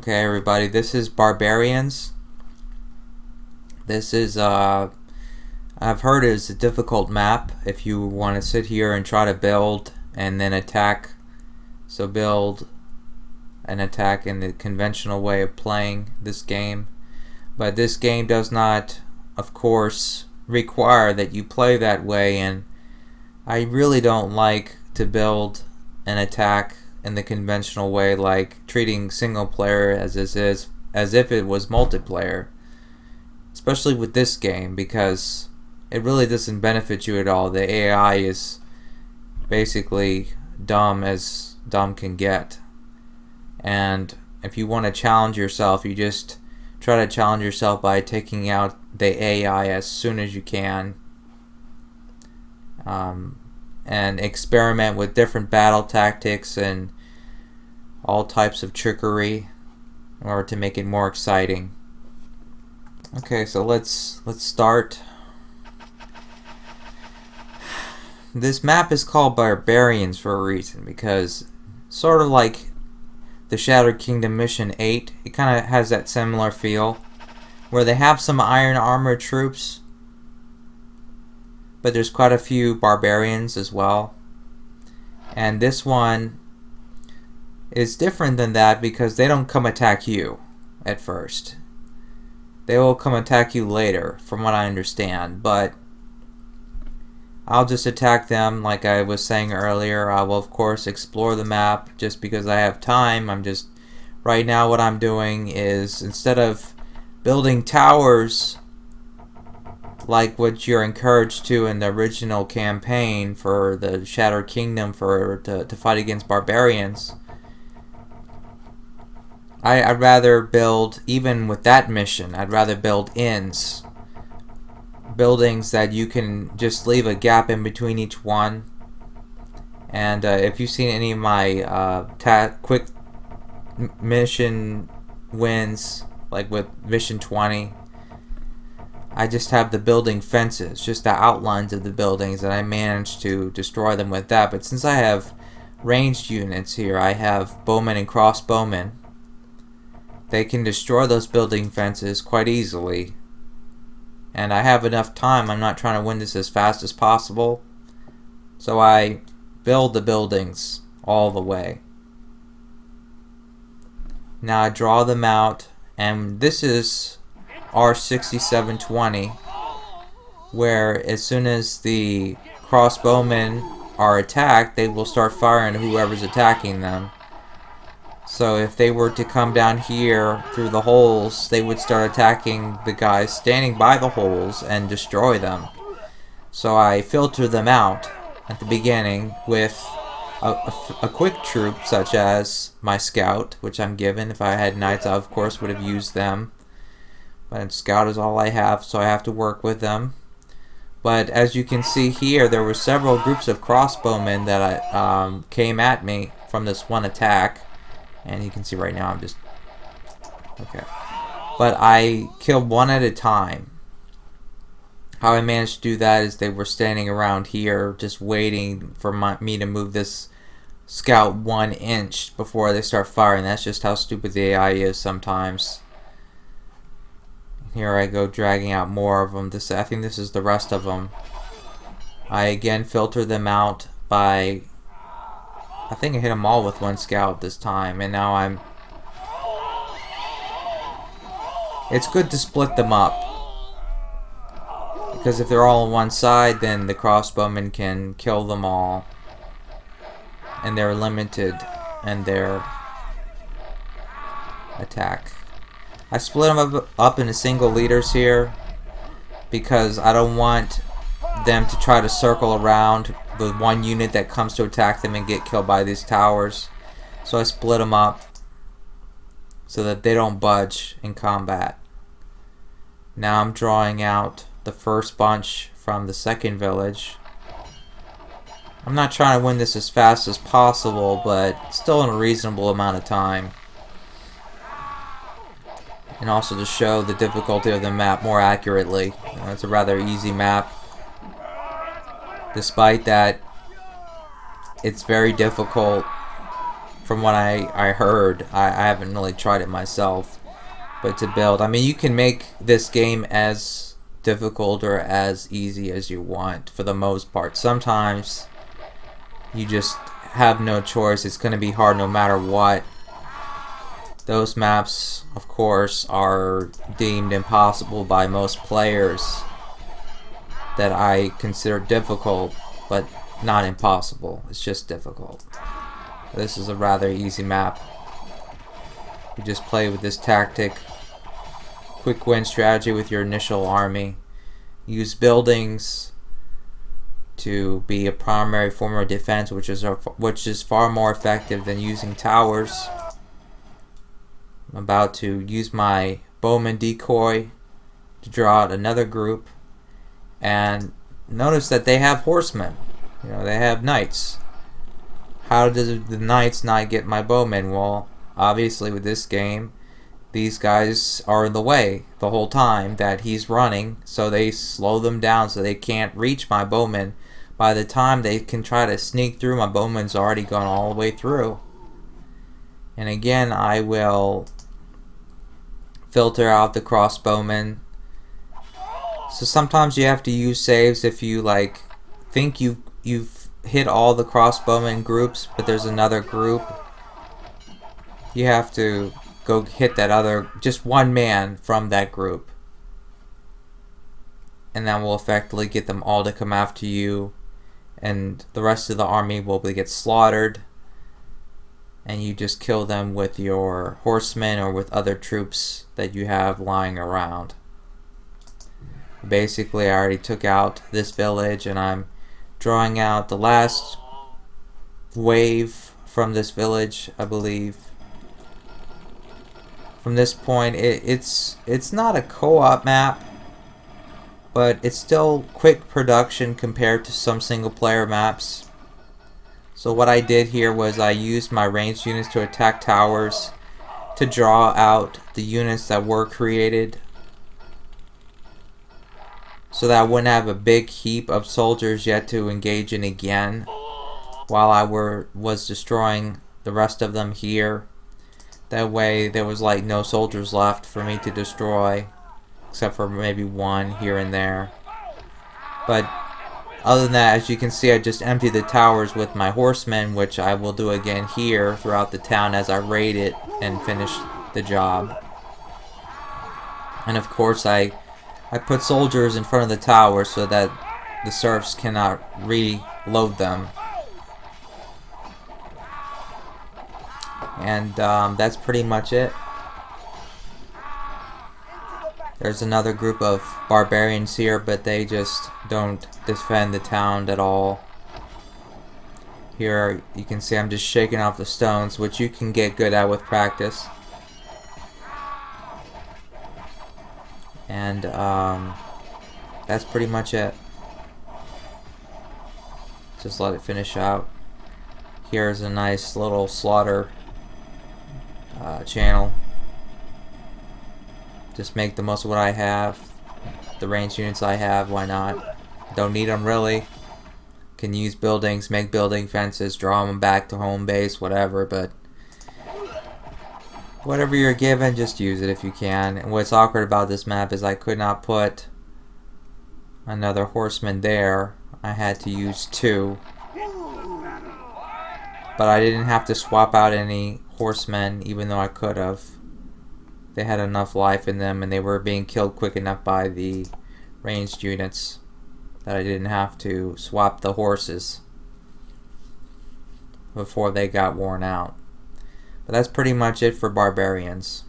Okay, everybody, this is Barbarians. This is, I've heard it's a difficult map if you want to sit here and try to build and then attack. So build and attack in the conventional way of playing this game. But this game does not, of course, require that you play that way, and I really don't like to build and attack in the conventional way, like treating single player as if it was multiplayer, especially with this game, because it really doesn't benefit you at all. The AI is basically dumb as dumb can get, and if you want to challenge yourself, you just try to challenge yourself by taking out the AI as soon as you can, and experiment with different battle tactics and all types of trickery in order to make it more exciting. Okay, so let's start. This map is called Barbarians for a reason, because sort of like the Shattered Kingdom Mission 8, it kind of has that similar feel, where they have some iron armor troops, but there's quite a few barbarians as well. And this one is different than that because they don't come attack you at first. They will come attack you later, from what I understand, but I'll just attack them like I was saying earlier. I will of course explore the map just because I have time. Right now what I'm doing is, instead of building towers like what you're encouraged to in the original campaign for the Shattered Kingdom to fight against barbarians, I'd rather build, even with that mission, I'd rather build inns. Buildings that you can just leave a gap in between each one. And if you've seen any of my quick mission wins, like with Mission 20, I just have the building fences, just the outlines of the buildings, and I managed to destroy them with that. But since I have ranged units here, I have bowmen and crossbowmen, they can destroy those building fences quite easily. And I have enough time. I'm not trying to win this as fast as possible, so I build the buildings all the way. Now I draw them out, and this is r6720, where as soon as the crossbowmen are attacked, they will start firing at whoever's attacking them. So if they were to come down here through the holes, they would start attacking the guys standing by the holes and destroy them. So I filter them out at the beginning with a quick troop, such as my scout, which I'm given. If I had knights, I of course would have used them, but scout is all I have, so I have to work with them. But as you can see here, there were several groups of crossbowmen that came at me from this one attack. And you can see right now I'm just... okay. But I killed one at a time. How I managed to do that is they were standing around here just waiting for me to move this scout 1 inch before they start firing. That's just how stupid the AI is sometimes. Here I go dragging out more of them. I think this is the rest of them. I again filter them out by... I think I hit them all with one scout this time, and now it's good to split them up, because if they're all on one side, then the crossbowmen can kill them all, and they're limited in their attack. I split them up into single leaders here because I don't want them to try to circle around the one unit that comes to attack them and get killed by these towers. So I split them up so that they don't budge in combat. Now I'm drawing out the first bunch from the second village. I'm not trying to win this as fast as possible, but still in a reasonable amount of time. And also to show the difficulty of the map more accurately. It's a rather easy map. Despite that, it's very difficult from what I heard. I haven't really tried it myself. But to build, I mean, you can make this game as difficult or as easy as you want for the most part. Sometimes you just have no choice. It's going to be hard no matter what. Those maps, of course, are deemed impossible by most players that I consider difficult, but not impossible. It's just difficult. This is a rather easy map. You just play with this tactic, quick win strategy with your initial army. Use buildings to be a primary form of defense, which is far more effective than using towers. I'm about to use my bowman decoy to draw out another group, and notice that they have horsemen. You know, they have knights. How does the knights not get my bowmen? Well, obviously with this game, these guys are in the way the whole time that he's running, so they slow them down so they can't reach my bowman. By the time they can try to sneak through, my bowman's already gone all the way through. And again, I will filter out the crossbowmen. So sometimes you have to use saves if you think you've hit all the crossbowmen groups, but there's another group. You have to go hit that other, just one man from that group, and that will effectively get them all to come after you, and the rest of the army will get slaughtered, and you just kill them with your horsemen or with other troops that you have lying around. Basically, I already took out this village, and I'm drawing out the last wave from this village, I believe. From this point, it's not a co-op map, but it's still quick production compared to some single-player maps. So what I did here was I used my ranged units to attack towers to draw out the units that were created, so that I wouldn't have a big heap of soldiers yet to engage in again while I was destroying the rest of them here. That way there was no soldiers left for me to destroy, except for maybe one here and there. But other than that, as you can see, I just emptied the towers with my horsemen, which I will do again here throughout the town as I raid it and finish the job. And of course I put soldiers in front of the tower so that the serfs cannot reload them. And that's pretty much it. There's another group of barbarians here, but they just don't defend the town at all. Here you can see I'm just shaking off the stones, which you can get good at with practice. And that's pretty much it. Just let it finish out. Here's a nice little slaughter channel. Just make the most of what I have. The ranged units I have, why not? Don't need them really. Can use buildings, make building fences, draw them back to home base, whatever, but whatever you're given, just use it if you can. And what's awkward about this map is I could not put another horseman there. I had to use two. But I didn't have to swap out any horsemen, even though I could have. They had enough life in them, and they were being killed quick enough by the ranged units that I didn't have to swap the horses before they got worn out. But that's pretty much it for Barbarians.